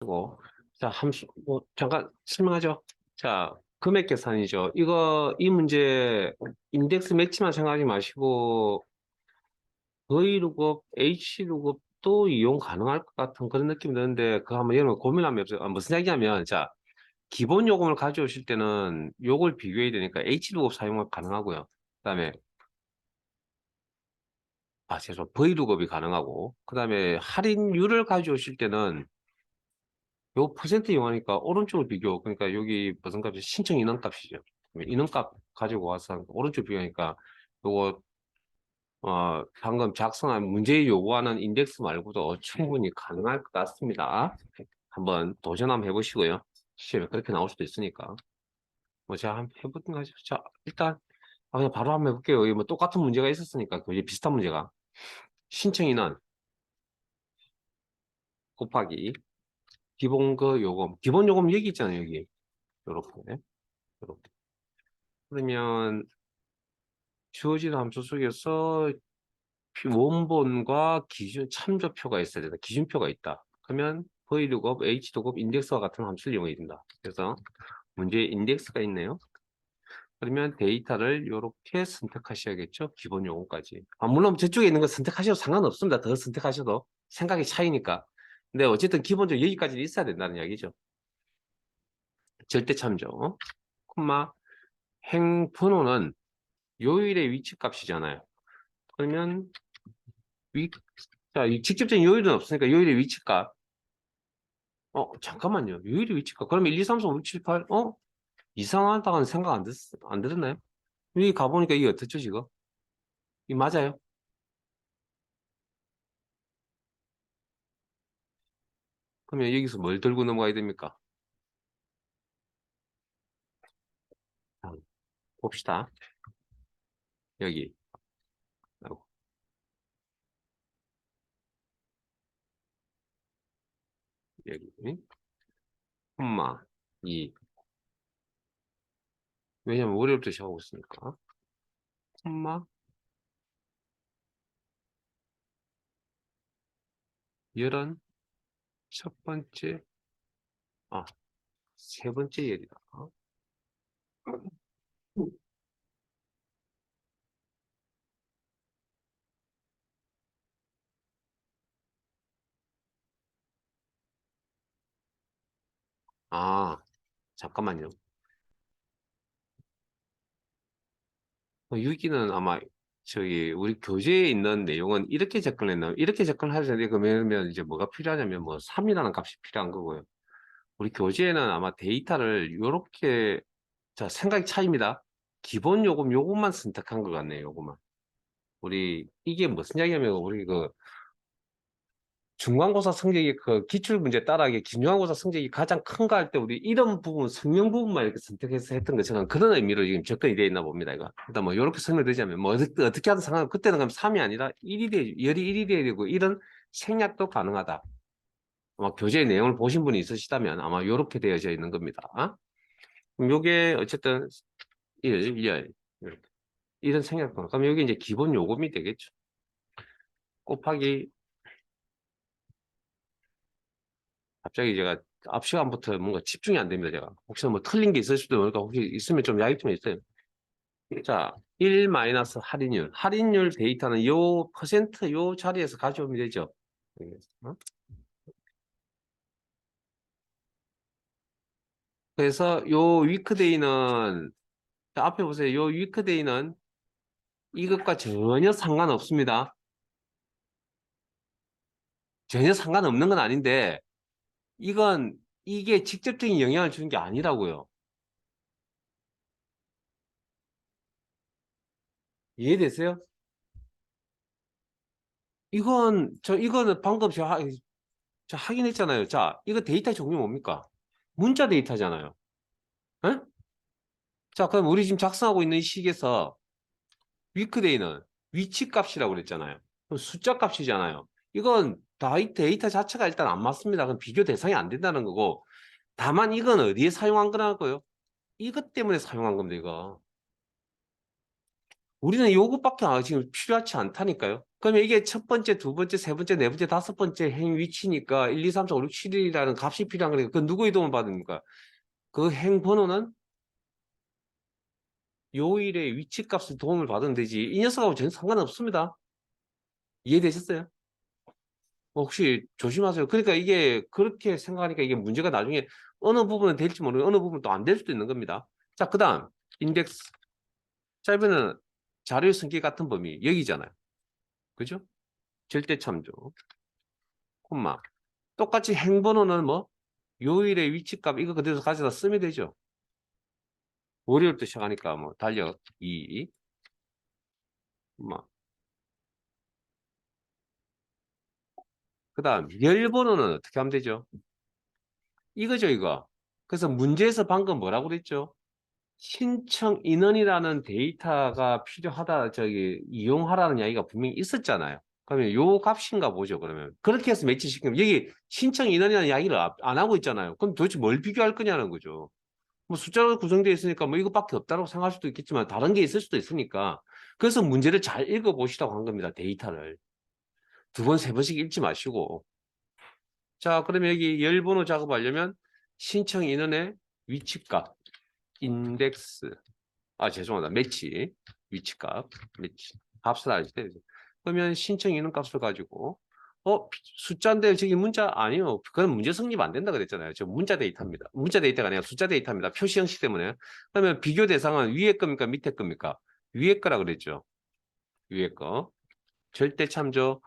쓰고. 자, 잠깐 설명하죠. 자, 금액 계산이죠. 이 문제 인덱스 매치만 생각하지 마시고 V룩업, H룩업도 이용 가능할 것 같은 그런 느낌이 드는데 그거 한번 여러분 고민하면 없어요. 무슨 얘기냐면 자, 기본 요금을 가져오실 때는 요걸 비교해야 되니까 H룩업 사용 가능하고요. 그다음에 V룩업이 가능하고 그다음에 할인율을 가져오실 때는 요 퍼센트 이용하니까 오른쪽을 비교, 그러니까 여기 무슨 값이 신청 인원값이죠. 인원값 가지고 와서 오른쪽 비교하니까 요거 방금 작성한 문제에 요구하는 인덱스 말고도 충분히 가능할 것 같습니다. 한번 도전 한번 해보시고요. 시험에 그렇게 나올 수도 있으니까. 뭐 제가 한번 해보든가 하죠. 자, 일단 그냥 바로 한번 해볼게요. 여기 뭐 똑같은 문제가 있었으니까 이제 비슷한 문제가 신청 인원 곱하기 기본 그 요금, 기본 요금 여기 있잖아요. 여기 요렇게 요렇게. 그러면 주어진 함수 속에서 원본과 기준 참조표가 있어야 된다. 기준표가 있다. 그러면 V룩업, H룩업, 인덱스와 같은 함수를 이용해야 된다. 그래서 문제에 인덱스가 있네요. 그러면 데이터를 이렇게 선택하셔야겠죠. 기본 요금까지. 물론 저쪽에 있는 거 선택하셔도 상관없습니다. 더 선택하셔도 생각이 차이니까. 근데 어쨌든 기본적으로 여기까지는 있어야 된다는 이야기죠. 절대 참조. 콤마 행 번호는 요일의 위치 값이잖아요. 그러면 자, 직접적인 요일은 없으니까 요일의 위치값. 잠깐만요. 요일의 위치값. 그러면 1, 2, 3, 4, 5, 6, 7, 8. 이상하다는 생각 안 들었나요? 여기 가보니까 이게 어떻죠, 지금? 이 맞아요? 그러면 여기서 뭘 들고 넘어가야 됩니까? 자, 봅시다. 여기. 아이고, 여기. 콤마 2. 왜냐면 월요일부터 시작하고 있으니까. 콤마 열은 첫 번째, 세 번째 열이다. 아, 잠깐만요. 여기는 아마 우리 교재에 있는 내용은 이렇게 접근했나? 이렇게 접근하셔야 그러면 이제 뭐가 필요하냐면 뭐 3이라는 값이 필요한 거고요. 우리 교재에는 아마 데이터를 이렇게 자, 생각이 차이입니다. 기본 요금만 선택한 것 같네요. 요금만. 우리 이게 무슨 이야기냐면 우리 그 중간고사 성적이 그 기출문제 따라하기 중간고사 성적이 가장 큰 거 할 때 우리 이런 부분 성명 부분만 이렇게 선택해서 했던 것처럼 그런 의미로 지금 접근이 되어 있나 봅니다. 이거 일단 뭐 이렇게 설명드리자면 뭐 어떻게 하든 상관 그때는 그럼 3이 아니라 1이 돼 열이 1이 돼야 되고 이런 생략도 가능하다. 아마 교재의 내용을 보신 분이 있으시다면 아마 이렇게 되어져 있는 겁니다. 그럼 요게 어쨌든 열 이렇게 이런 생략도 그럼 여기 이제 기본 요금이 되겠죠. 곱하기 갑자기 제가 앞 시간부터 뭔가 집중이 안 됩니다. 제가 혹시 뭐 틀린 게 있을 수도 모르니까 혹시 있으면 좀 야기 좀 있어요. 자, 1 마이너스 할인율. 할인율 데이터는 요 퍼센트 요 자리에서 가져오면 되죠. 그래서 요 위크데이는 앞에 보세요. 요 위크데이는 이것과 전혀 상관없습니다. 전혀 상관없는 건 아닌데 이게 직접적인 영향을 주는 게 아니라고요. 이해되세요? 이거는 방금 자, 확인했잖아요. 자, 이거 데이터 종류 뭡니까? 문자 데이터잖아요. 에? 자, 그럼 우리 지금 작성하고 있는 이 식에서 위크데이는 위치 값이라고 그랬잖아요. 그럼 숫자 값이잖아요. 이건 데이터 자체가 일단 안 맞습니다. 그럼 비교 대상이 안 된다는 거고. 다만 이건 어디에 사용한 거라고요? 이것 때문에 사용한 겁니다, 이거. 우리는 요것밖에 지금 필요하지 않다니까요. 그러면 이게 첫 번째, 두 번째, 세 번째, 네 번째, 다섯 번째 행 위치니까 1, 2, 3, 4, 5, 6, 7이라는 값이 필요한 거니까 그 누구의 도움을 받습니까? 그 행 번호는 요일의 위치 값을 도움을 받으면 되지. 이 녀석하고 전혀 상관없습니다. 이해되셨어요? 혹시 조심하세요. 그러니까 이게 그렇게 생각하니까 이게 문제가 나중에 어느 부분은 될지 모르고 어느 부분은 또 안 될 수도 있는 겁니다. 자, 그 다음 인덱스. 자, 이번에는 자료의 성격 같은 범위 여기잖아요. 그죠? 절대 참조, 콤마. 똑같이 행번호는 뭐 요일의 위치값 이거 그대로 가져다 쓰면 되죠. 월요일부터 시작하니까 뭐 달력 2, 뭐. 그 다음 열번호는 어떻게 하면 되죠? 이거죠, 이거. 그래서 문제에서 방금 뭐라고 그랬죠? 신청 인원이라는 데이터가 필요하다, 이용하라는 이야기가 분명히 있었잖아요. 그러면 요 값인가 보죠, 그러면. 그렇게 해서 매치시키면, 여기 신청 인원이라는 이야기를 안 하고 있잖아요. 그럼 도대체 뭘 비교할 거냐는 거죠. 뭐 숫자로 구성되어 있으니까 뭐 이것밖에 없다고 생각할 수도 있겠지만, 다른 게 있을 수도 있으니까. 그래서 문제를 잘 읽어보시라고 한 겁니다, 데이터를. 두 번, 세 번씩 읽지 마시고. 자, 그러면 여기 열번호 작업하려면 신청 인원의 위치값, 인덱스, 죄송하다. 매치, 위치값, 매치. 값을 알지. 그러면 신청 인원 값을 가지고, 숫자인데 저기 문자 아니요. 그건 문제 성립 안 된다 그랬잖아요. 저 문자 데이터입니다. 문자 데이터가 아니라 숫자 데이터입니다. 표시 형식 때문에. 그러면 비교 대상은 위에 겁니까? 밑에 겁니까? 위에 거라 그랬죠. 위에 거. 절대 참조.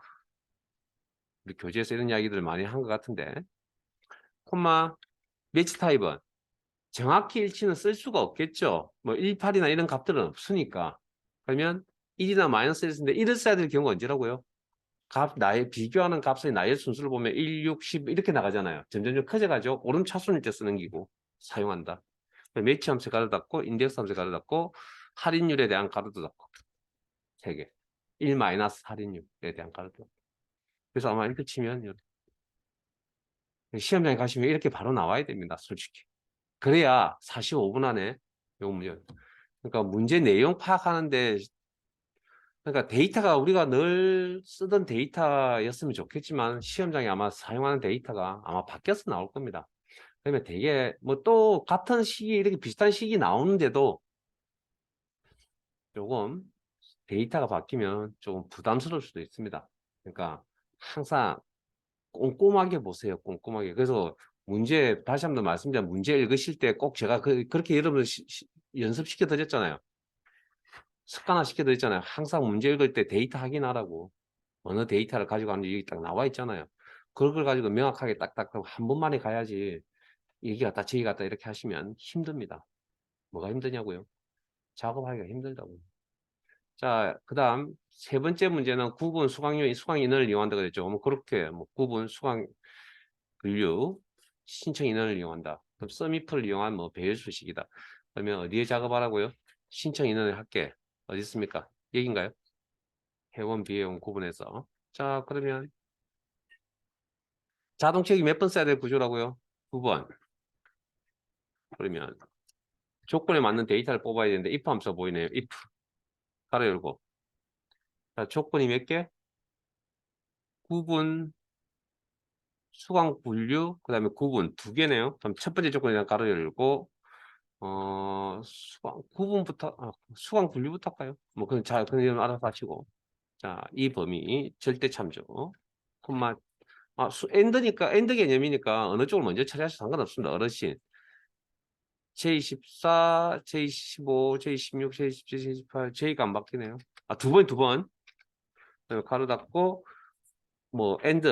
우리 교재에서 이런 이야기들을 많이 한 것 같은데. 콤마, 매치 타입은 정확히 일치는 쓸 수가 없겠죠. 뭐 18이나 이런 값들은 없으니까. 그러면 1이나 마이너스 1인데 1을 써야 될 경우가 언제라고요? 나의 비교하는 값의 나의 순수를 보면 1, 6, 10 이렇게 나가잖아요. 점점 커져가지고 오름차순일 때 쓰는 기고 사용한다. 매치 함수 가로 닫고 인덱스 함수 가로 닫고 할인율에 대한 가로도 닫고 3개. 1 마이너스 할인율에 대한 가로도 닫고. 그래서 아마 이렇게 치면 시험장에 가시면 이렇게 바로 나와야 됩니다. 솔직히. 그래야 45분 안에 요 문제. 그러니까 문제 내용 파악하는데 그러니까 데이터가 우리가 늘 쓰던 데이터였으면 좋겠지만 시험장에 아마 사용하는 데이터가 아마 바뀌어서 나올 겁니다. 그러면 되게 뭐 또 같은 시기 이렇게 비슷한 시기 나오는데도 조금 데이터가 바뀌면 조금 부담스러울 수도 있습니다. 그러니까 항상 꼼꼼하게 보세요. 꼼꼼하게. 그래서 문제 다시 한번 말씀드리면 문제 읽으실 때 꼭 제가 그렇게 여러분 연습시켜 드렸잖아요. 습관화 시켜 드렸잖아요. 항상 문제 읽을 때 데이터 확인하라고. 어느 데이터를 가지고 왔는지 여기 딱 나와 있잖아요. 그걸 가지고 명확하게 딱딱 한 번만에 가야지 여기 갔다 저기 갔다 이렇게 하시면 힘듭니다. 뭐가 힘드냐고요? 작업하기가 힘들다고. 자, 그 다음 세 번째 문제는 구분 수강 인원을 이용한다 그랬죠. 뭐 그렇게 뭐 구분 수강 분류 신청 인원을 이용한다. 그럼 서미플을 이용한 뭐 배열 수식이다. 그러면 어디에 작업하라고요? 신청 인원을 할게. 어디 있습니까? 여기인가요? 회원 비회원 구분해서. 자, 그러면 자동체육이 몇 번 써야 될 구조라고요? 9번. 그러면 조건에 맞는 데이터를 뽑아야 되는데 if 함수가 보이네요. if. 가로 열고. 자, 조건이 몇 개? 구분, 수강 분류, 그 다음에 구분 두 개네요. 그럼 첫 번째 조건이랑 가로 열고, 구분부터, 수강 분류부터 할까요? 뭐, 그건 알아서 하시고. 자, 이 범위, 절대 참조. 콤마, 엔드 개념이니까 어느 쪽을 먼저 처리하셔도 상관없습니다. 어르신. J14, J15, J16, J17, J18, J가 안 바뀌네요. 두 번. 가로 닫고, 뭐, AND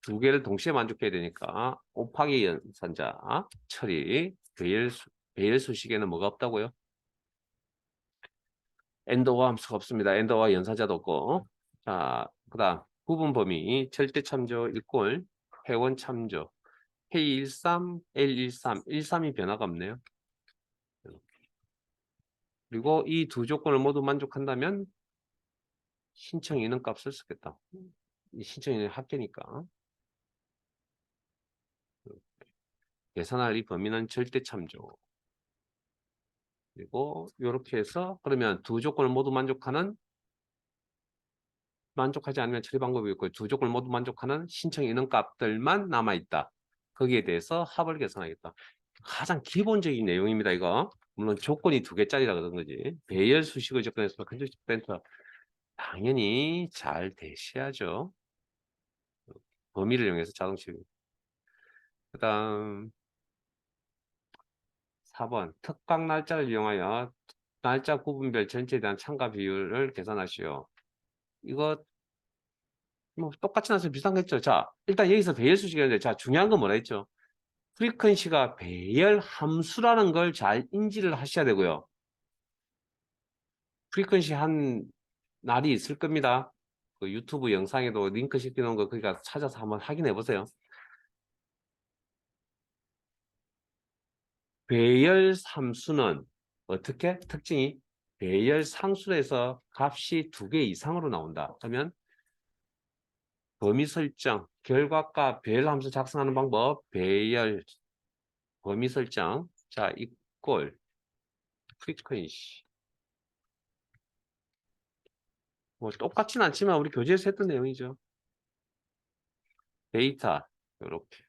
두 개를 동시에 만족해야 되니까, 곱하기 연산자, 처리, 배열 수식에는 뭐가 없다고요? AND와 함수가 없습니다. AND와 연산자도 없고. 자, 그 다음, 구분 범위, 절대 참조, 일꼴, 회원 참조, K13, L13, 13이 변화가 없네요. 그리고 이 두 조건을 모두 만족한다면 신청 인원 값을 쓰겠다. 이 신청 인원이 합계니까. 계산할 이 범위는 절대 참조. 그리고 이렇게 해서 그러면 두 조건을 모두 만족하는 만족하지 않으면 처리 방법이 있고 두 조건을 모두 만족하는 신청 인원 값들만 남아있다. 거기에 대해서 합을 계산하겠다. 가장 기본적인 내용입니다. 이거. 물론 조건이 2개짜리라 그런 거지. 배열 수식의 조건에서 컨디션 센터 당연히 잘 대시하죠. 범위를 이용해서 자동 취급. 그다음 4번 특강 날짜를 이용하여 날짜 구분별 전체에 대한 참가 비율을 계산하시오. 이거 뭐 똑같이 나서 비슷한겠죠. 자, 일단 여기서 배열 수식이었는데 자, 중요한 건 뭐라 했죠? 프리퀀시가 배열 함수라는 걸 잘 인지를 하셔야 되고요. 프리퀀시 한 날이 있을 겁니다. 그 유튜브 영상에도 링크 시켜놓은 거 그러니까 찾아서 한번 확인해 보세요. 배열 함수는 어떻게? 특징이 배열 상수에서 값이 2개 이상으로 나온다. 그러면 범위 설정, 결과값 배열 함수 작성하는 방법, 배열 범위 설정, 자, 이꼴 프리퀀시. 뭐 똑같진 않지만 우리 교재에서 했던 내용이죠. 데이터 이렇게.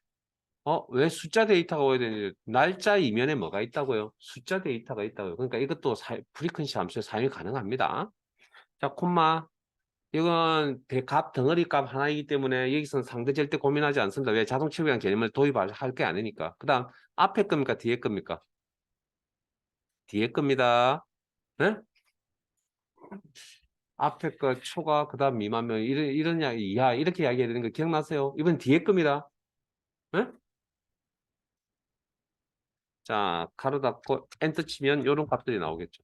왜 숫자 데이터가 오야 되는지 날짜 이면에 뭐가 있다고요? 숫자 데이터가 있다고요. 그러니까 이것도 프리퀀시 함수에 사용이 가능합니다. 자, 콤마. 이건 값 덩어리 값 하나이기 때문에 여기서는 상대 절대 고민하지 않습니다. 왜? 자동 취급이라는 개념을 도입할 게 아니니까. 그 다음 앞에 겁니까? 뒤에 겁니까? 뒤에 겁니다. 네? 앞에 거 초과 그 다음 미만면 이런 이야 이렇게 이야기해야 되는 거 기억나세요? 이번 뒤에 겁니다. 네? 자, 가로 닫고 엔터 치면 이런 값들이 나오겠죠.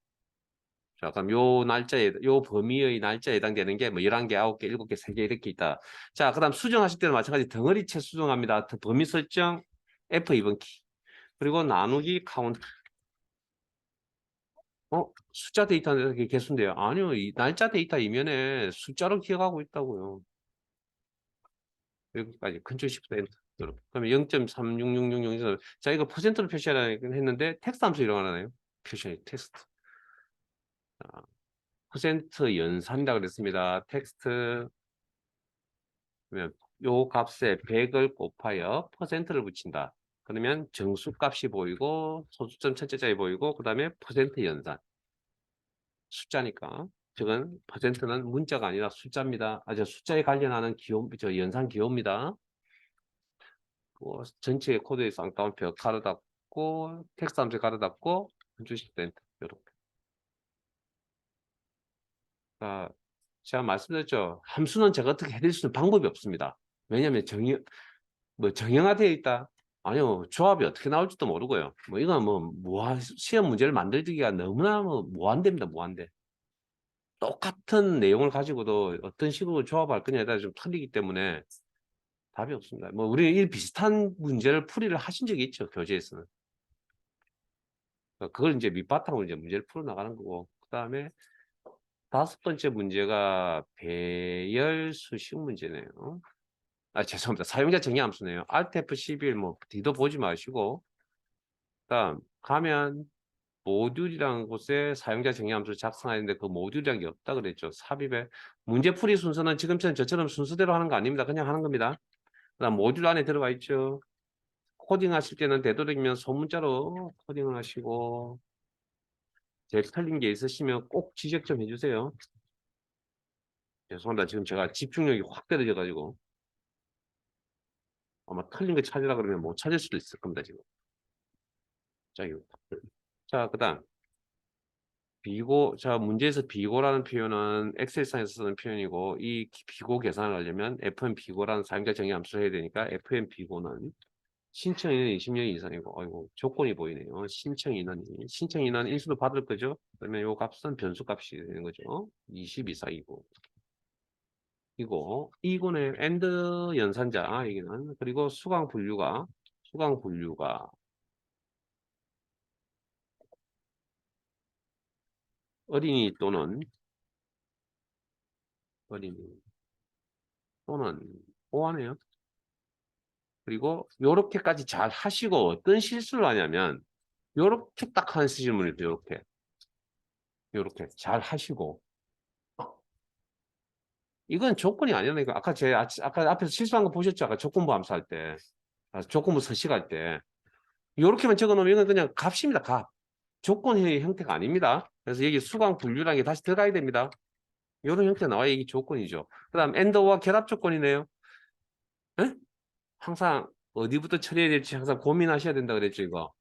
자, 그럼 요 날짜에, 요 범위의 날짜에 해당되는 게 뭐 11개, 9개, 7개, 3개 이렇게 있다. 자, 그 다음 수정하실 때는 마찬가지 덩어리채 수정합니다. 범위 설정, F2번 키. 그리고 나누기 카운트. 숫자 데이터는 이렇게 개수인데요. 아니요, 이 날짜 데이터 이면에 숫자로 기억하고 있다고요. 여기까지 컨트롤 시프트 엔터. 그러면 0.36666에서 자, 이거 퍼센트로 표시하라고 했는데 텍스트 함수 이용하나요? 표시 텍스트. 퍼센트 연산이라고 그랬습니다. 텍스트 그러면 요 값에 100을 곱하여 퍼센트를 붙인다. 그러면 정수값이 보이고 소수점 첫째자에 보이고 그 다음에 퍼센트 연산. 숫자니까. 즉은 퍼센트는 문자가 아니라 숫자입니다. 숫자에 관련하는 기호, 연산 기호입니다. 전체 코드의 쌍따옴표 가로 닫고 텍스트 함수 가로 닫고 주식 센터 이렇게. 자, 제가 말씀드렸죠. 함수는 제가 어떻게 해드릴 수 있는 방법이 없습니다. 왜냐하면 정형화되어 있다. 아니요, 조합이 어떻게 나올지도 모르고요. 이건 시험 문제를 만들기가 너무나 무한대입니다. 무한대. 똑같은 내용을 가지고도 어떤 식으로 조합할 거냐에 따라 좀 틀리기 때문에 답이 없습니다. 우리 이 비슷한 문제를 풀이를 하신 적이 있죠, 교재에서는. 그걸 이제 밑바탕으로 이제 문제를 풀어 나가는 거고, 그 다음에 5번째 문제가 배열 수식 문제네요. 죄송합니다. 사용자 정의 함수네요. Alt F11 D도 보지 마시고, 그다음 가면 모듈이라는 곳에 사용자 정의 함수를 작성하는데 그 모듈이라는 게 없다 그랬죠. 삽입에 문제풀이 순서는 지금처럼 저처럼 순서대로 하는 거 아닙니다. 그냥 하는 겁니다. 그다음 모듈 안에 들어가 있죠. 코딩 하실 때는 되도록이면 소문자로 코딩을 하시고 제일 틀린 게 있으시면 꼭 지적 좀 해주세요. 죄송합니다. 지금 제가 집중력이 확 떨어져 가지고 아마 틀린 거 찾으라 그러면 못 찾을 수도 있을 겁니다. 지금. 자, 그다음 문제에서 비고라는 표현은 엑셀상에서 쓰는 표현이고 이 비고 계산을 하려면 fn 비고라는 사용자 정의 함수를 해야 되니까 fn 비고는 신청 인원 20명 이상이고 아이고 조건이 보이네요. 신청 인원 인수도 받을 거죠. 그러면 요 값은 변수 값이 되는 거죠. 20 이상이고 이거는 AND 연산자 여기는 그리고 수강 분류가 어린이 또는 보완해요. 그리고 요렇게까지 잘 하시고 어떤 실수를 하냐면 요렇게 딱 한 질문을 요렇게 잘 하시고 이건 조건이 아니라니까. 아까 앞에서 실수한 거 보셨죠? 아까 조건부 함수할 때. 조건부 서식할 때. 이렇게만 적어 놓으면 이건 그냥 값입니다. 값. 조건의 형태가 아닙니다. 그래서 여기 수강 분류라는 게 다시 들어가야 됩니다. 이런 형태가 나와야 이게 조건이죠. 그 다음 엔더와 결합 조건이네요. 에? 항상 어디부터 처리해야 될지 항상 고민하셔야 된다 그랬죠, 이거.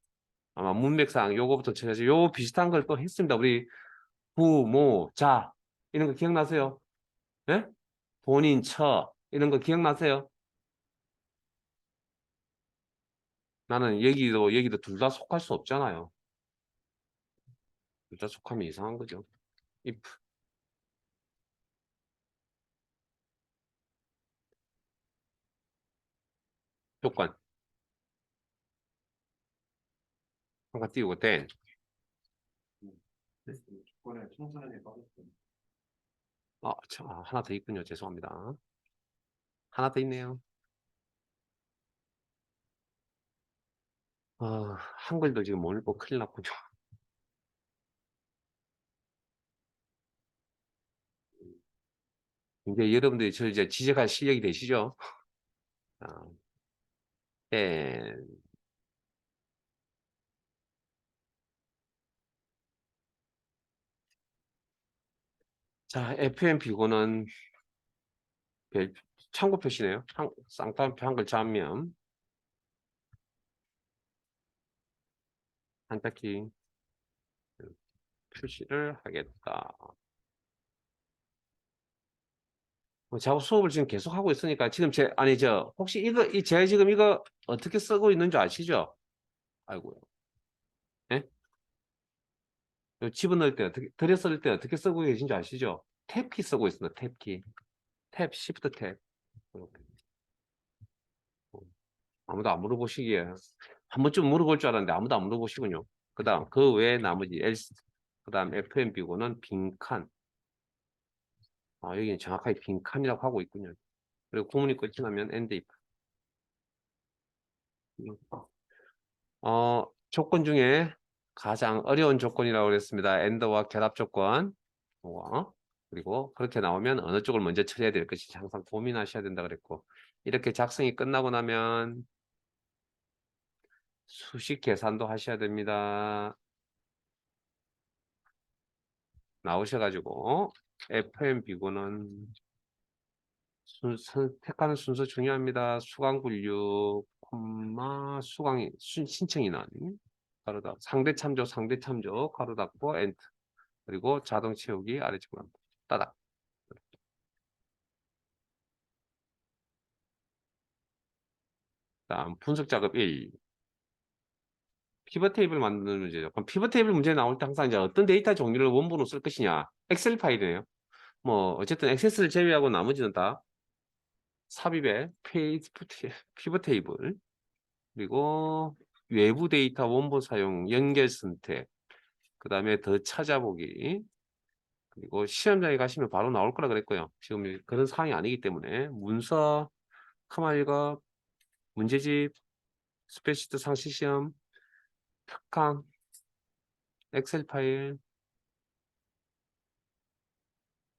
아마 문맥상 요거부터 처리하죠. 요 비슷한 걸 또 했습니다. 우리 부, 모, 자 이런 거 기억나세요? 예? 본인, 처 이런 거 기억나세요? 나는 여기도 둘 다 속할 수 없잖아요. 둘 다 속하면 이상한 거죠. if 조건 한가 띄우고 then 하나 더 있군요. 죄송합니다. 하나 더 있네요. 한글도 지금 못 읽고 큰일 났군요. 이제 여러분들이 저 이제 지적할 실력이 되시죠? 아, 예. 자, FMP고는 참고 표시네요. 쌍따옴표 한글 잡면 한딱히 표시를 하겠다. 작업 수업을 지금 계속 하고 있으니까 지금 혹시 제가 지금 이거 어떻게 쓰고 있는 줄 아시죠? 아이고요. 예? 이거 집어넣을 때 들여 쓸 때 어떻게 쓰고 계신 줄 아시죠? 탭키 쓰고 있습니다. 탭키. 탭, 시프트 탭. 이렇게. 아무도 안 물어보시기에 한 번쯤 물어볼 줄 알았는데 아무도 안 물어보시군요. 그 다음 그 외에 나머지 else 그 다음 FMB고는 빈칸. 여기는 정확하게 빈칸이라고 하고 있군요. 그리고 구문이 끝이 나면 end if. 조건 중에 가장 어려운 조건이라고 그랬습니다. end와 결합 조건. 그리고 그렇게 나오면 어느 쪽을 먼저 처리해야 될 것인지 항상 고민하셔야 된다 그랬고 이렇게 작성이 끝나고 나면 수식 계산도 하셔야 됩니다. 나오셔가지고 FMB고는 선택하는 순서 중요합니다. 수강 분류, 신청 인원, 가로 닫고 상대 참조, 가로 닫고 엔터. 그리고 자동 채우기 아래쪽으로 따닥. 다음 분석 작업 1. 피벗 테이블 만드는 문제죠. 그럼 피벗 테이블 문제 나올 때 항상 이제 어떤 데이터 종류를 원본으로 쓸 것이냐. 엑셀 파일이네요. 뭐 어쨌든 액세스를 제외하고 나머지는 다 삽입에 피벗 테이블. 그리고 외부 데이터 원본 사용, 연결 선택, 그 다음에 더 찾아보기, 그리고 시험장에 가시면 바로 나올 거라 그랬고요. 지금 그런 상황이 아니기 때문에 문서, 카말거, 문제집, 스페시트 상시시험, 특강, 엑셀 파일,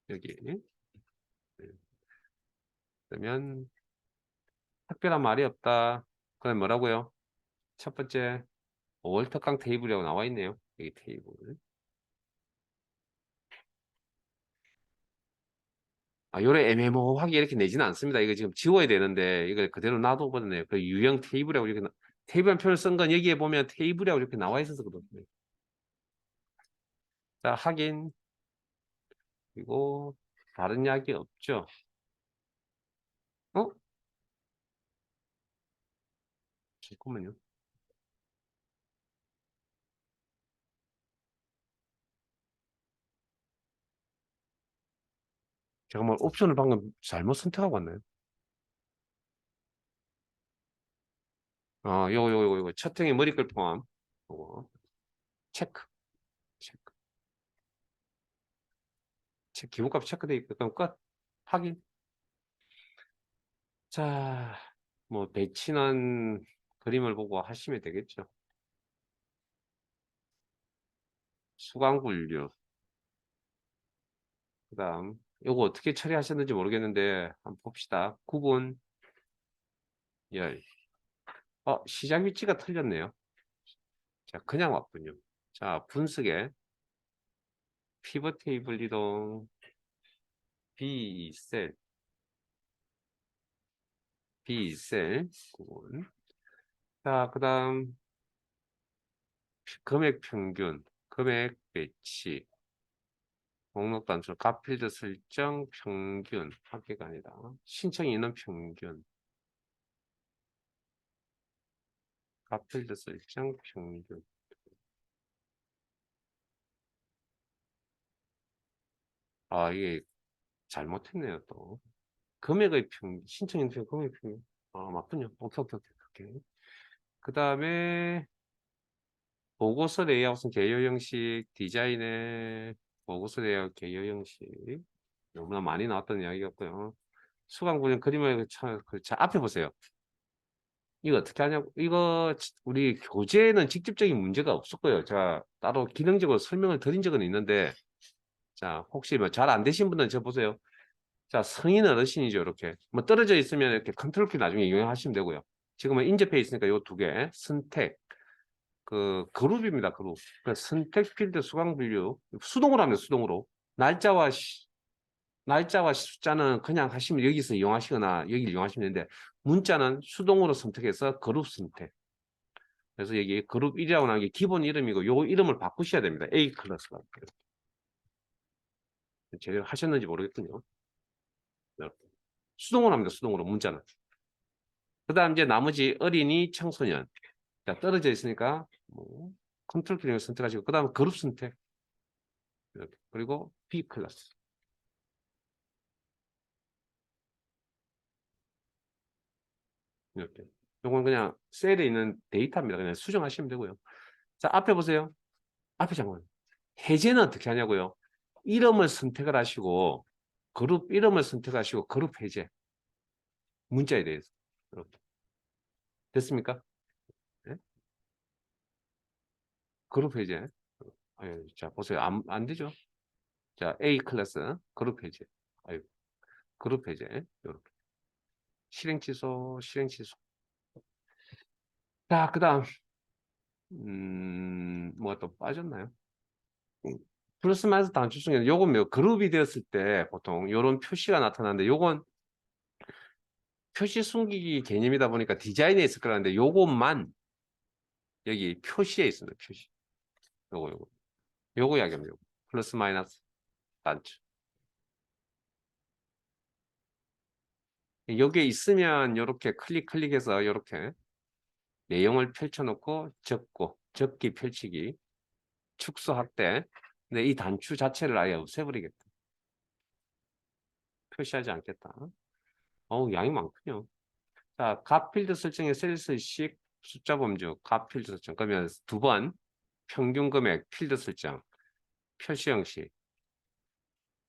여기. 그러면 특별한 말이 없다. 그럼 뭐라고요? 첫 번째, 5월 특강 테이블이라고 나와 있네요. 여기 테이블. 요래 애매모호하게 이렇게 내지는 않습니다. 이거 지금 지워야 되는데, 이걸 그대로 놔둬버렸네요. 그 유형 테이블이라고 이렇게, 테이블 한 표를 쓴 건 여기에 보면 테이블이라고 이렇게 나와 있어서 그렇습니다. 자, 확인. 그리고 다른 이야기 없죠? 어? 잠깐만요. 잠깐만, 옵션을 방금 잘못 선택하고 왔나요? 요거. 첫 행에 머리글 포함. 요거. 체크. 체크. 기본값 체크돼 있고, 그럼 끝. 확인. 자, 뭐, 배치는 그림을 보고 하시면 되겠죠. 수강 분류. 그 다음, 요거 어떻게 처리하셨는지 모르겠는데 한번 봅시다. 구분 열. 시작 위치가 틀렸네요. 자, 그냥 왔군요. 자, 분석에 피벗 테이블 이동 B셀 구분. 자, 그다음 금액 평균, 금액 배치, 목록 단수, 갓필드 설정 평균, 합계가 아니다. 신청 인원 평균, 갓필드 설정 평균. 이게 잘못했네요, 또. 금액의 신청 인원 평균, 금액 평균. 맞군요. 오케이, 오케이, 오케이, 오케이. 그 다음에 보고서 레이아웃은 개요 형식, 디자인의 보고서 레이아웃 개요 형식. 너무나 많이 나왔던 이야기였고요. 수강군의 그림을 자, 앞에 보세요. 이거 어떻게 하냐고. 이거 우리 교재에는 직접적인 문제가 없었고요. 제가 따로 기능적으로 설명을 드린 적은 있는데, 자, 혹시 뭐 잘 안 되신 분은 저 보세요. 자, 성인 어르신이죠. 이렇게. 뭐 떨어져 있으면 이렇게 컨트롤 키 나중에 이용하시면 되고요. 지금은 인접해 있으니까 요 두 개. 선택. 그룹입니다. 그룹. 선택 필드 수강 분류. 수동으로 합니다. 수동으로. 날짜와 숫자는 그냥 하시면 여기서 이용하시거나 여기 이용하시면 되는데, 문자는 수동으로 선택해서 그룹 선택. 그래서 여기 그룹 1이라고 나온 게 기본 이름이고 요 이름을 바꾸셔야 됩니다. A 클래스가. 제대로 하셨는지 모르겠군요. 수동으로 합니다. 수동으로 문자는. 그 다음 이제 나머지 어린이 청소년. 자, 떨어져 있으니까 뭐 컨트롤 키를 선택하시고 그 다음 그룹 선택. 이렇게. 그리고 B 클래스. 이렇게. 요건 그냥 셀에 있는 데이터입니다. 그냥 수정하시면 되고요. 자, 앞에 보세요. 앞에 잠깐만. 해제는 어떻게 하냐고요? 이름을 선택을 하시고 그룹 이름을 선택하시고 그룹 해제. 문자에 대해서. 이렇게. 됐습니까? 네? 그룹 해제. 자, 보세요. 안 되죠? 자, A 클래스 그룹 해제. 아유, 그룹 해제. 이렇게. 실행 취소, 실행 취소. 자, 그다음 뭐가 또 빠졌나요? 플러스 마이너스 단추 중에 요건 뭐 그룹이 되었을 때 보통 요런 표시가 나타나는데 요건 표시 숨기기 개념이다 보니까 디자인에 있을 거라는데 요것만 여기 표시에 있습니다. 표시. 요거 이야기합니다. 요거. 플러스 마이너스 단추. 여기에 있으면 요렇게 클릭해서 요렇게 내용을 펼쳐놓고 적기 펼치기 축소 확대. 근데 이 단추 자체를 아예 없애버리겠다. 표시하지 않겠다. 양이 많군요. 자, 갓필드 설정의 셀스식 숫자 범주, 갓필드 설정. 그러면 두 번 평균 금액 필드 설정, 표시 형식.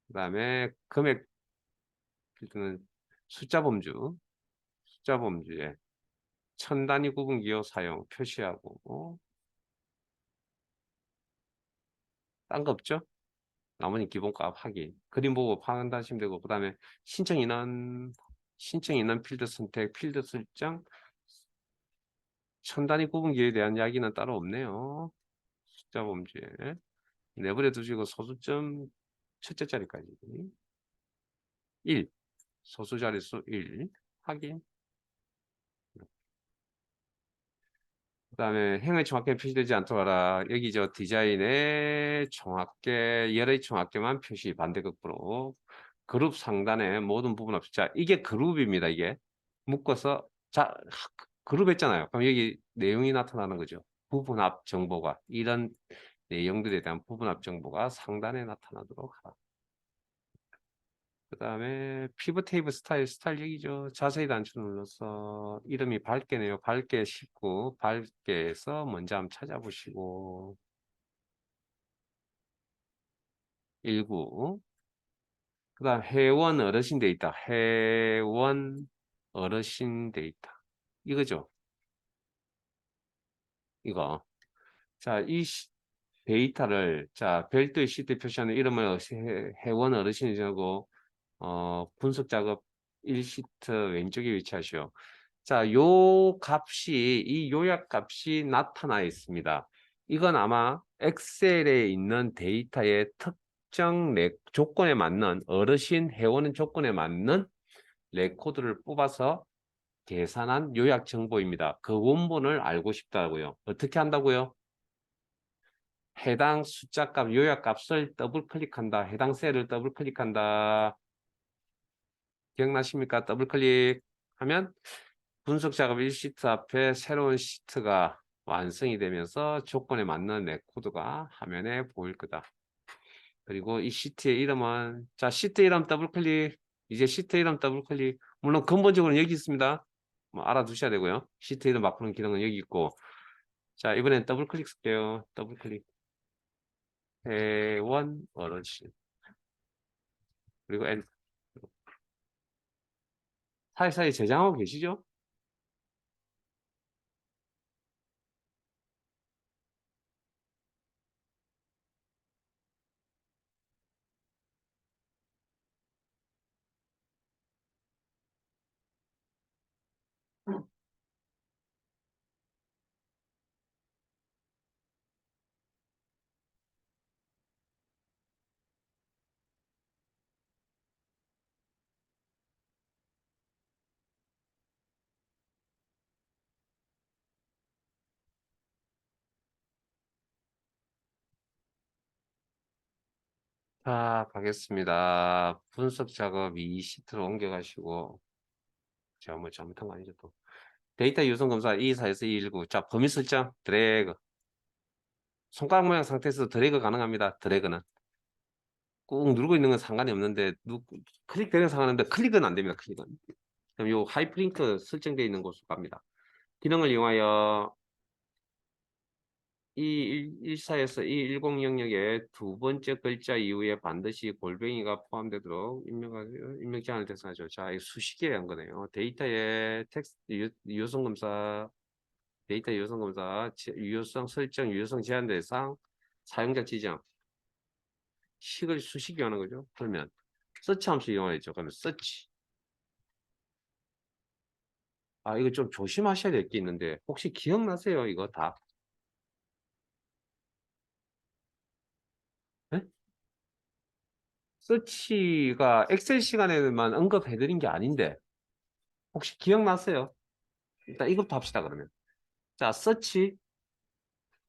그다음에 금액 필드는 숫자 범주에 천 단위 구분 기호 사용 표시하고 딴 거 없죠? 나머지 기본값 확인. 그림 보고 판단하시면 되고 그다음에 신청 인원 필드 선택, 필드 설정, 천 단위 구분 기호에 대한 이야기는 따로 없네요. 숫자 범주에 내버려 두시고 소수점 첫째 자리까지 1 소수 자릿수 1 확인. 그다음에 행의 총합계 표시되지 않도록 하라. 여기 저 디자인에 총합계 열의 총합계만 표시 반대극부로 그룹 상단에 모든 부분 없이 자 이게 그룹입니다. 이게 묶어서 자 그룹 했잖아요. 그럼 여기 내용이 나타나는 거죠. 부분합 정보가 이런 내용들에 대한 부분합 정보가 상단에 나타나도록 하라. 그 다음에 피벗 테이블 스타일 얘기죠. 자세히 단추 눌러서 이름이 밝게네요. 밝게 19, 밝게에서 먼저 한번 찾아보시고 19. 그 다음 회원 어르신 데이터. 회원 어르신 데이터. 이거죠. 이거. 자, 이 데이터를 자 별도의 시트에 표시하는 이름을 회원 어르신이라고 분석 작업 1시트 왼쪽에 위치하시오. 자, 요 값이, 이 요약 값이 나타나 있습니다. 이건 아마 엑셀에 있는 데이터의 특정 조건에 맞는, 어르신 해오는 조건에 맞는 레코드를 뽑아서 계산한 요약 정보입니다. 그 원본을 알고 싶다고요. 어떻게 한다고요? 해당 숫자값, 요약값을 더블 클릭한다. 해당 셀을 더블 클릭한다. 기억나십니까? 더블 클릭하면 분석 작업 1시트 앞에 새로운 시트가 완성이 되면서 조건에 맞는 레코드가 화면에 보일 거다. 그리고 이 시트의 이름은, 자, 시트 이름 더블 클릭. 이제 시트 이름 더블 클릭. 물론 근본적으로는 여기 있습니다. 뭐 알아두셔야 되고요. 시트 이름 바꾸는 기능은 여기 있고. 자, 이번엔 더블 클릭 쓸게요. 더블 클릭. 회원 어르신. 그리고 N. 사이사이 저장하고 계시죠? 자, 가겠습니다. 분석 작업 이 시트로 옮겨가시고, 제가 뭐 잘못한 거 아니죠, 또. 데이터 유선 검사 224에서 219. 자, 범위 설정, 드래그. 손가락 모양 상태에서 드래그 가능합니다. 드래그는. 꾹 누르고 있는 건 상관이 없는데, 클릭되는 상관인데, 클릭은 안 됩니다, 클릭은. 그럼 요 하이프링크 설정되어 있는 곳으로 갑니다. 기능을 이용하여 이 14에서 이 10 영역의 두 번째 글자 이후에 반드시 골뱅이가 포함되도록 입력 제한을 대상하죠. 자, 이 수식에 한 거네요. 데이터의 텍스트 유효성 검사, 데이터 유효성 검사, 유효성 설정, 유효성 제한 대상, 사용자 지정, 식을 수식이 하는 거죠. 그러면 서치 함수 이용하죠. 그러면 서치. 아, 이거 좀 조심하셔야 될 게 있는데 혹시 기억나세요? 이거 다? 네? 서치가 엑셀 시간에만 언급해드린 게 아닌데 혹시 기억나세요? 일단 이것부터 합시다 그러면. 자, 서치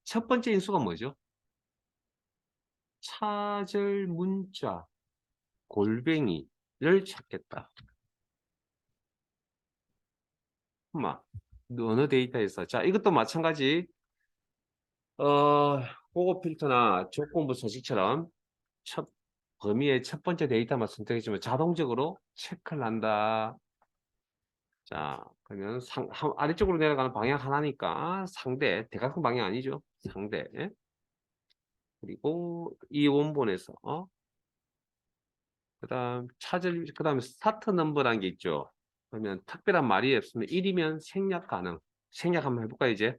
첫 번째 인수가 뭐죠? 찾을 문자 골뱅이를 찾겠다. 어느 데이터에서. 자, 이것도 마찬가지. 보고 필터나 조건부 서식처럼 첫 범위의 첫 번째 데이터만 선택해주면 자동적으로 체크를 한다. 자, 그러면 아래쪽으로 내려가는 방향 하나니까 상대, 대각선 방향 아니죠? 상대. 그리고 이 원본에서, 그 다음에 스타트 넘버라는 게 있죠. 그러면 특별한 말이 없으면 1이면 생략 가능. 생략 한번 해볼까, 이제?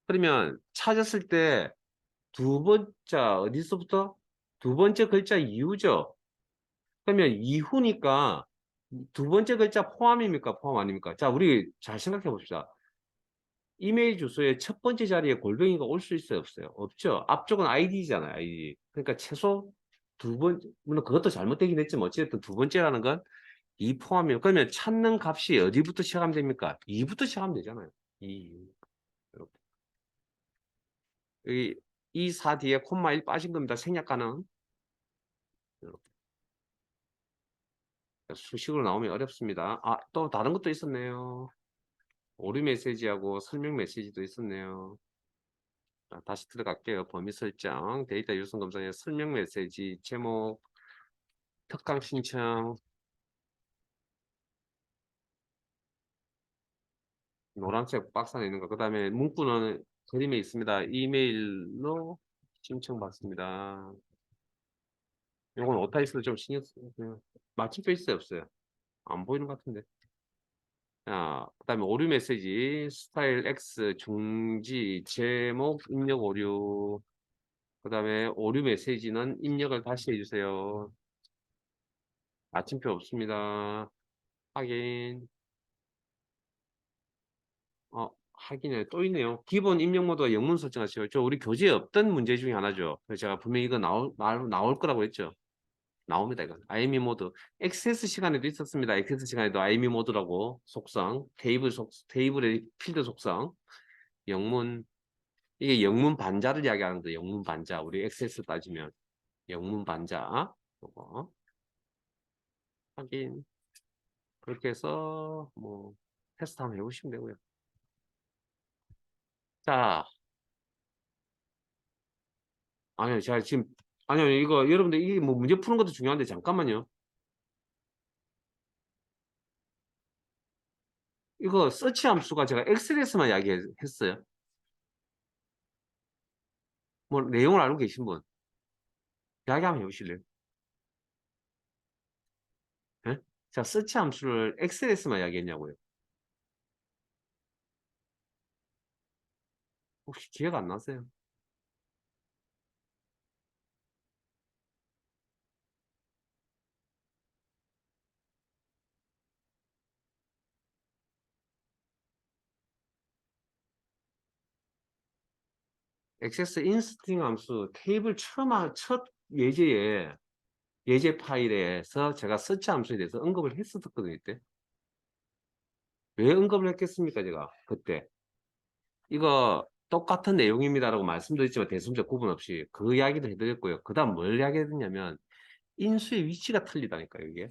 그러면 찾았을 때 두 번째, 어디서부터? 두 번째 글자 이후죠. 그러면 이후니까 두 번째 글자 포함입니까? 포함 아닙니까? 자, 우리 잘 생각해 봅시다. 이메일 주소의 첫 번째 자리에 골뱅이가 올 수 있어요, 없어요? 없죠. 앞쪽은 아이디잖아요, 아이디. 그러니까 최소 두 번, 물론 그것도 잘못되긴 했지만 어쨌든 두 번째라는 건 이 포함이에요. 그러면 찾는 값이 어디부터 시작하면 됩니까? 2부터 시작하면 되잖아요. 2. 이렇게. 여기 2, 4 뒤에 콤마 1 빠진 겁니다. 생략 가능. 이렇게. 수식으로 나오면 어렵습니다. 아, 또 다른 것도 있었네요. 오류 메시지하고 설명 메시지도 있었네요. 자, 다시 들어갈게요. 범위 설정, 데이터 유선 검사의 설명 메시지, 제목, 특강 신청, 노란색 박스 안에 있는 거. 그 다음에 문구는 그림에 있습니다. 이메일로 신청받습니다. 요건 오타이스도 좀 신경 쓰세요. 마침표 있어요, 없어요? 안 보이는 것 같은데. 자, 그 다음에 오류 메시지, 스타일 X, 중지, 제목, 입력 오류. 그 다음에 오류 메시지는 입력을 다시 해주세요. 마침표 없습니다. 확인. 확인해. 또 있네요. 기본 입력 모드와 영문 설정하세요. 우리 교재에 없던 문제 중에 하나죠. 그래서 제가 분명히 이거 나올 거라고 했죠. 나옵니다, 이건. IME 모드. 액세스 시간에도 있었습니다. 액세스 시간에도 IME 모드라고 속성, 테이블의 필드 속성, 영문, 이게 영문 반자를 이야기하는 거예요. 영문 반자. 우리 액세스 따지면. 영문 반자. 요거. 확인. 그렇게 해서, 테스트 한번 해보시면 되고요. 자, 아니요, 제가 지금, 아니요, 이거, 여러분들, 이게 문제 푸는 것도 중요한데, 잠깐만요. 이거 서치 함수가 제가 엑셀에서만 이야기했어요. 내용을 알고 계신 분, 이야기 한번 해보실래요? 예? 자, 서치 함수를 엑셀에서만 이야기했냐고요. 혹시 기억 안 나세요? 액세스 인스팅 함수 테이블 첫 예제 파일에서 제가 서치 함수에 대해서 언급을 했었거든요, 이때. 왜 언급을 했겠습니까, 제가? 그때. 이거 똑같은 내용입니다라고 말씀드렸지만 대승적 구분 없이 그 이야기도 해드렸고요. 그 다음 뭘 이야기했냐면 인수의 위치가 틀리다니까요, 이게.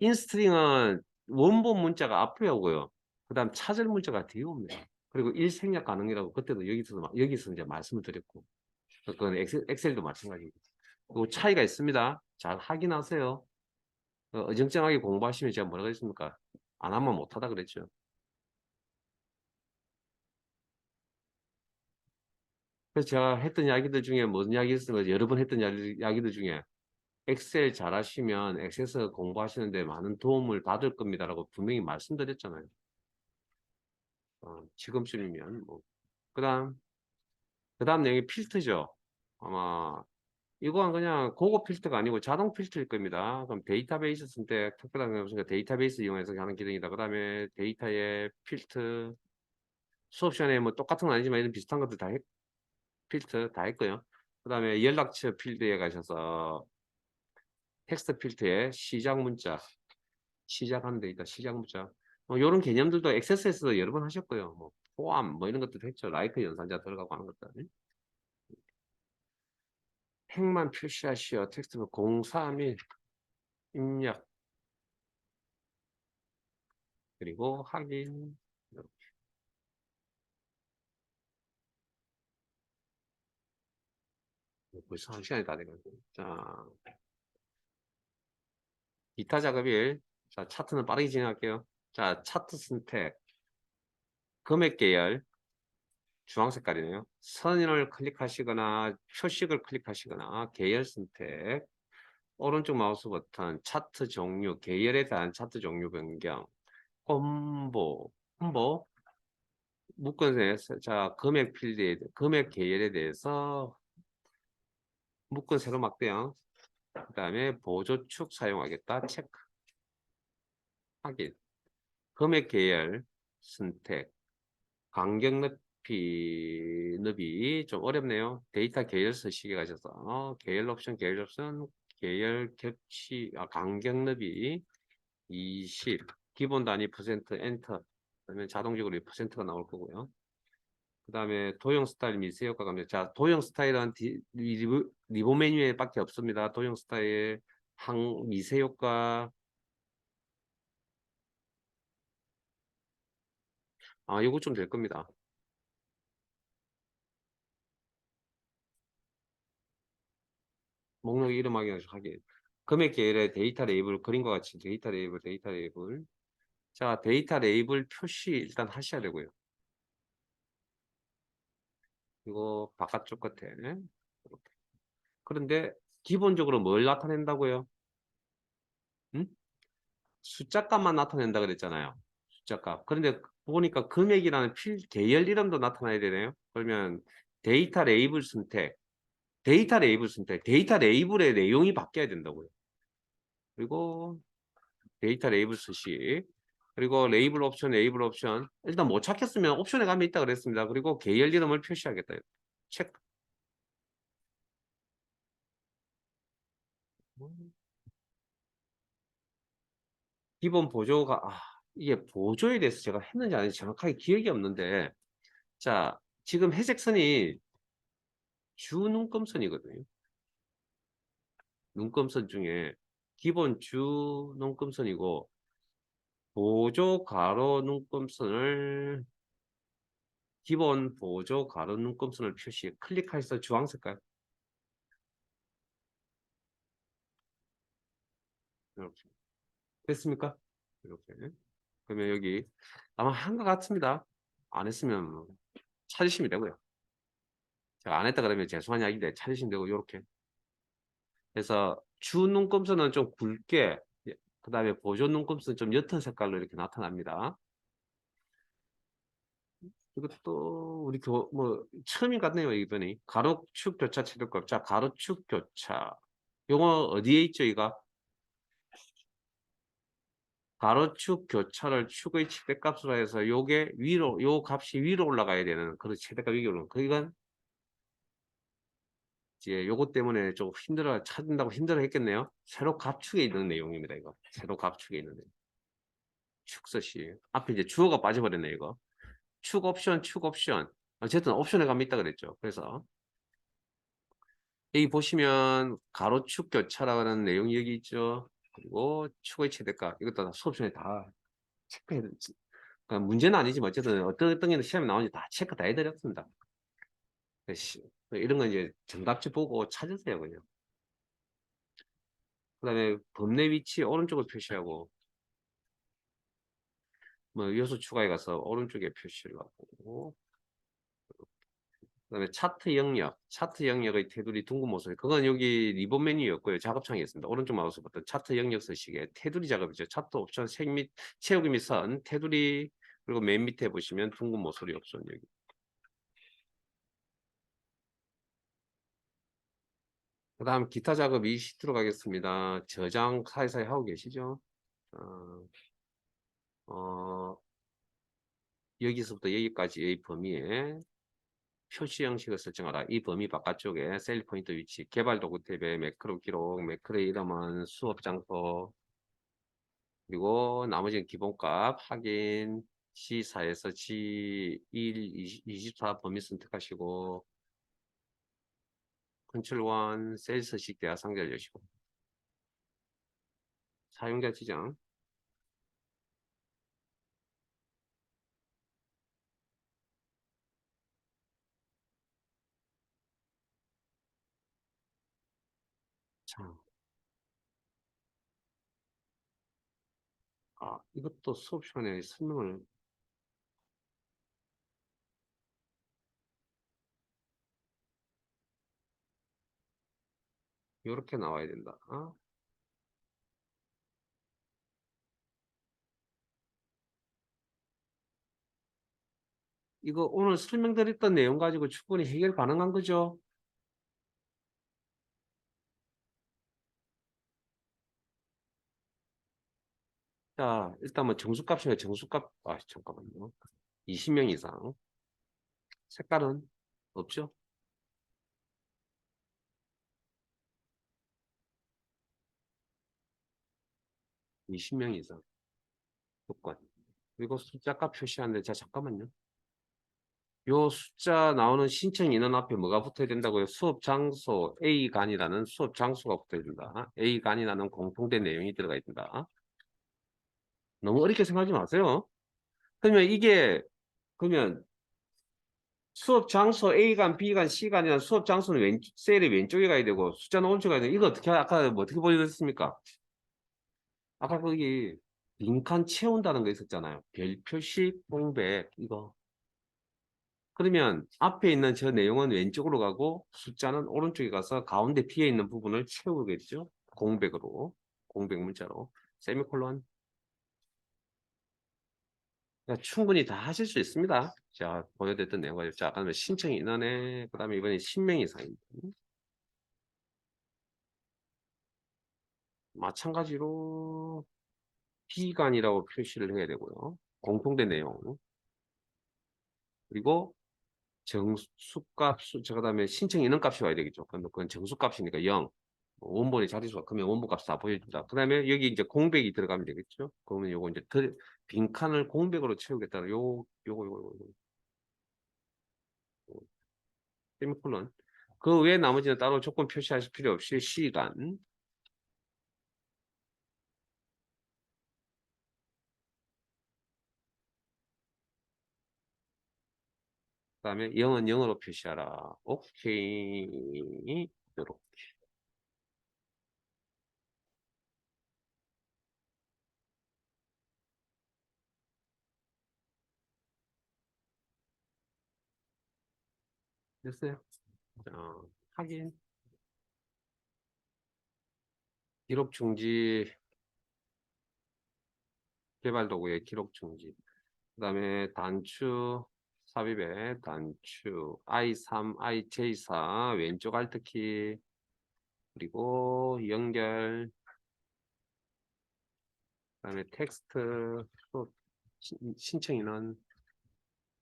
인스트링은 원본 문자가 앞에 오고요. 그 다음 찾을 문자가 뒤에 옵니다. 그리고 일생략 가능이라고 그때도 여기서 이제 말씀을 드렸고. 그건 엑셀도 마찬가지입니다. 그 차이가 있습니다. 잘 확인하세요. 어정쩡하게 공부하시면 제가 뭐라고 했습니까? 안 하면 못하다 그랬죠. 그래서 제가 했던 이야기들 중에 무슨 이야기 있으면 여러 번 했던 이야기들 중에 엑셀 잘하시면 엑셀에서 공부하시는데 많은 도움을 받을 겁니다라고 분명히 말씀드렸잖아요. 지금쯤이면 그다음 내용이 필터죠. 아마 이건 그냥 고급 필터가 아니고 자동 필터일 겁니다. 그럼 데이터베이스 쓸 때 특별한 게 없으니까 데이터베이스 이용해서 하는 기능이다. 그다음에 데이터의 필터 수업 시간에 똑같은 건 아니지만 이런 비슷한 것들 필터 다 했고요. 그다음에 연락처 필드에 가셔서 텍스트 필터에 시작 문자 시작하는 데 있다. 시작 문자 이런 개념들도 액세스에서 여러 번 하셨고요. 포함 이런 것들도 했죠. 라이크 연산자 들어가고 하는 것들. 핵만 표시하시오. 텍스트 031 입력 그리고 확인. 벌써 1시간이 다 돼가지고. 자, 기타 작업일. 자, 차트는 빠르게 진행할게요. 자, 차트 선택. 금액 계열. 주황 색깔이네요. 선을 클릭하시거나 표식을 클릭하시거나 계열 선택. 오른쪽 마우스 버튼 차트 종류, 계열에 대한 차트 종류 변경. 콤보. 묶은에서 자, 금액 계열에 대해서 묶은 세로 막대형. 그 다음에 보조축 사용하겠다. 체크. 확인. 금액 계열 선택. 간격 너비 좀 어렵네요. 데이터 계열 쓰시게 가셔서 계열 옵션 계열 겹치 간격 너비 20 기본 단위 퍼센트 엔터 그러면 자동적으로 퍼센트가 나올 거고요. 그 다음에 도형 스타일 미세 효과 감지. 자, 도형 스타일은 리본 메뉴에 밖에 없습니다. 도형 스타일 미세 효과 요거 좀 될 겁니다. 목록 이름 확인. 금액 계열의 데이터 레이블 그림과 같이 데이터 레이블. 자, 데이터 레이블 표시 일단 하셔야 되고요. 이거 바깥쪽 끝에. 이렇게. 그런데 기본적으로 뭘 나타낸다고요? 응? 숫자값만 나타낸다 그랬잖아요. 숫자값. 그런데 보니까 금액이라는 계열 이름도 나타나야 되네요. 그러면 데이터 레이블 선택. 데이터 레이블 선택. 데이터 레이블의 내용이 바뀌어야 된다고요. 그리고 데이터 레이블 스시. 그리고 레이블 옵션, 레이블 옵션. 일단 못 찾겠으면 옵션에 가면 있다 그랬습니다. 그리고 계열 이름을 표시하겠다. 체크. 기본 보조가, 이게 보조에 대해서 제가 했는지 아닌지 정확하게 기억이 없는데, 자, 지금 회색 선이 주 눈금선이거든요. 눈금선 중에 기본 주 눈금선이고, 보조 가로 눈금선을, 기본 보조 가로 눈금선을 표시, 클릭해서 주황 색깔. 이렇게. 됐습니까? 이렇게. 그러면 여기 아마 한 것 같습니다. 안 했으면 뭐 찾으시면 되고요. 제가 안 했다 그러면 죄송한 이야기인데 찾으시면 되고, 이렇게. 그래서 주 눈금선은 좀 굵게, 그 다음에 보조 눈금선은 좀 옅은 색깔로 이렇게 나타납니다. 이것도 우리 뭐 처음인 것 같네요. 이번에 가로축 교차 최대값. 자, 가로축 교차. 요거 어디에 있죠? 이거 가로축 교차를 축의 최대값으로 해서 요게 위로, 요 값이 위로 올라가야 되는 그런 최대값 위로. 그러니까 이제 요것 때문에 좀 찾는다고 힘들어 했겠네요. 세로 값축에 있는 내용입니다. 이거 세로 값축에 있는 내용. 축서시 앞에 이제 주어가 빠져버렸네. 이거 축 옵션, 축 옵션. 어쨌든 옵션에 가면 있다 그랬죠. 그래서 여기 보시면 가로축 교차라는 내용이 여기 있죠. 그리고 축의 최대값. 이것도 다 수업시간에 다 체크해야 돼. 그러니까 문제는 아니지만 어쨌든 어떤 게 시험에 나오는지 다 체크 다 해드렸습니다. 이런 건 이제 정답지 보고 찾으세요. 그냥. 그 다음에 범례 위치 오른쪽을 표시하고, 뭐 요소 추가해 가서 오른쪽에 표시를 하고, 그다음에 차트 영역의 테두리 둥근 모서리. 그건 여기 리본 메뉴였고요. 작업창이었습니다. 오른쪽 마우스 버튼 차트 영역 서식에 테두리 작업이죠. 차트 옵션 색 및 채우기 및 선 테두리. 그리고 맨 밑에 보시면 둥근 모서리 옵션 여기. 그다음 기타 작업 20 들어가겠습니다. 저장 사이사이 하고 계시죠? 어, 어, 여기서부터 여기까지의 범위에 표시 형식을 설정하라. 이 범위 바깥쪽에 셀 포인트 위치, 개발 도구 탭에 매크로 기록, 매크로의 이름은 수업 장소, 그리고 나머지는 기본값 확인, C4에서 G1, 24 범위 선택하시고, 컨트롤 1 셀서식 대화 상자를 여시고, 사용자 지정. 자, 이것도 수업 시간에 설명을, 이렇게 나와야 된다. 이거 오늘 설명드렸던 내용 가지고 충분히 해결 가능한 거죠? 자, 일단 뭐 정수값이면 정수값, 잠깐만요. 20명 이상. 색깔은 없죠? 20명 이상. 조건. 그리고 숫자값 표시하는데, 자, 잠깐만요. 요 숫자 나오는 신청 인원 앞에 뭐가 붙어야 된다고요? 수업 장소 A간이라는 수업 장소가 붙어야 된다. A간이라는 공통된 내용이 들어가 있다. 너무 어렵게 생각하지 마세요. 그러면 수업 장소 A간, B간, C간이나 수업 장소는 셀의 왼쪽에 가야 되고 숫자는 오른쪽에 가야 되고 이거 아까 뭐 어떻게 보여드렸습니까? 아까 거기 빈칸 채운다는 거 있었잖아요. 별 표시 공백 이거. 그러면 앞에 있는 저 내용은 왼쪽으로 가고 숫자는 오른쪽에 가서 가운데 비어 있는 부분을 채우겠죠. 공백으로. 공백 문자로. 세미콜론. 그러니까 충분히 다 하실 수 있습니다. 자, 보여드렸던 내용과 자, 그다음에 신청 인원에 그다음에 이번에 10명 이상입니다. 마찬가지로 기간이라고 표시를 해야 되고요. 공통된 내용. 그리고 정수값, 그다음에 신청 인원값이 와야 되겠죠. 그건 정수값이니까 0. 원본의 자리수가 크면 원본값 다 보여준다. 그다음에 여기 이제 공백이 들어가면 되겠죠. 그러면 요거 이제 빈칸을 공백으로 채우겠다는 요거 세미콜론. 그 외에 나머지는 따로 조건 표시하실 필요 없이 시간. 그다음에 0은 0으로 표시하라. 오케이. 요렇게. 됐어요? 자, 확인. 기록 중지. 개발 도구의 기록 중지. 그다음에 단추 삽입의 단추 I3, IJ4 왼쪽 알트키 그리고 연결 그다음에 텍스트 수업 신청 인원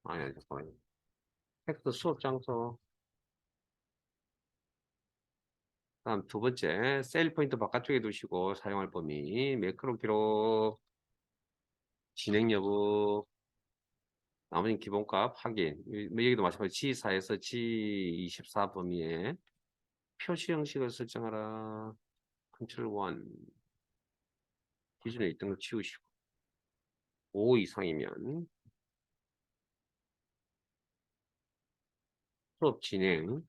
아니 잠깐만요. 텍스트 수업 장소 다음 두 번째 세일 포인트 바깥쪽에 두시고 사용할 범위 매크로 기록 진행 여부 나머지는 기본값 확인 여기도 마찬가지로 G4에서 G24 범위에 표시 형식을 설정하라 컨트롤 1 기준에 있던 거 치우시고 5 이상이면 수업 진행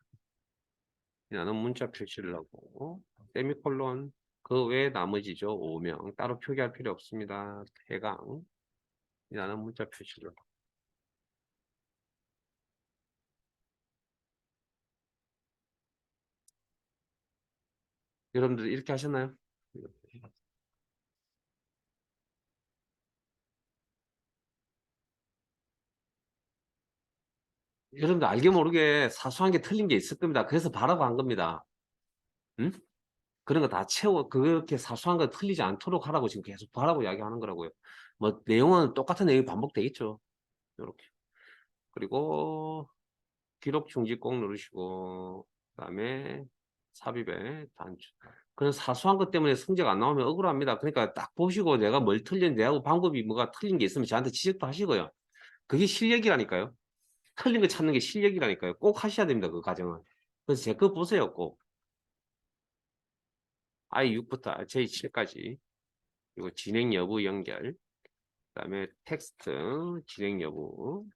라는 문자 표시를 하고 세미콜론 그 외에 나머지죠 5명 따로 표기할 필요 없습니다. 해강 이라는 문자 표시를 하고. 여러분들 이렇게 하셨나요? 여러분들 알게 모르게 사소한 게 틀린 게 있을 겁니다. 그래서 바라고 한 겁니다. 응? 그런 거 다 채워 그렇게 사소한 거 틀리지 않도록 하라고 지금 계속 바라고 이야기하는 거라고요. 뭐 내용은 똑같은 내용이 반복되겠죠. 이렇게 그리고 기록 중지 꼭 누르시고 그다음에 삽입에 단추 그런 사소한 것 때문에 성적 안 나오면 억울합니다. 그러니까 딱 보시고 내가 뭘 틀렸는데 하고 방법이 뭐가 틀린 게 있으면 저한테 지적도 하시고요. 그게 실력이라니까요. 틀린 거 찾는 게 실력이라니까요. 꼭 하셔야 됩니다. 그 과정은. 그래서 제 거 보세요. 꼭. I6부터 J7까지. 그리고 진행 여부 연결. 그다음에 텍스트 진행 여부.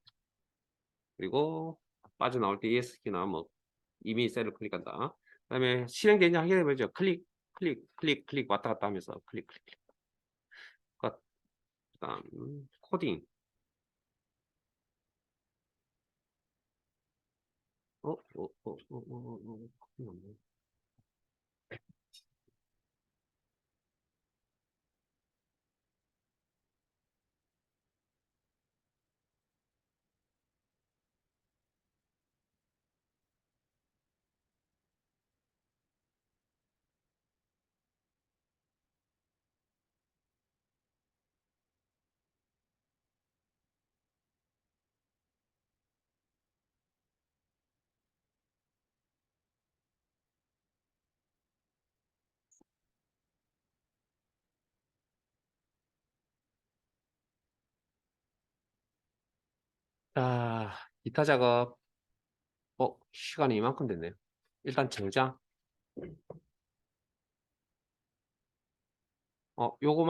그리고 빠져나올 때 ESK나 뭐 이미 셀을 클릭한다. 그다음에 실행되는지 확인해보죠. 클릭, 클릭, 클릭, 클릭 왔다 갔다 하면서 클릭, 클릭, 클릭. 그다음 코딩. 코딩 없네. 자, 기타 작업. 시간이 이만큼 됐네요. 일단 저장. 요거만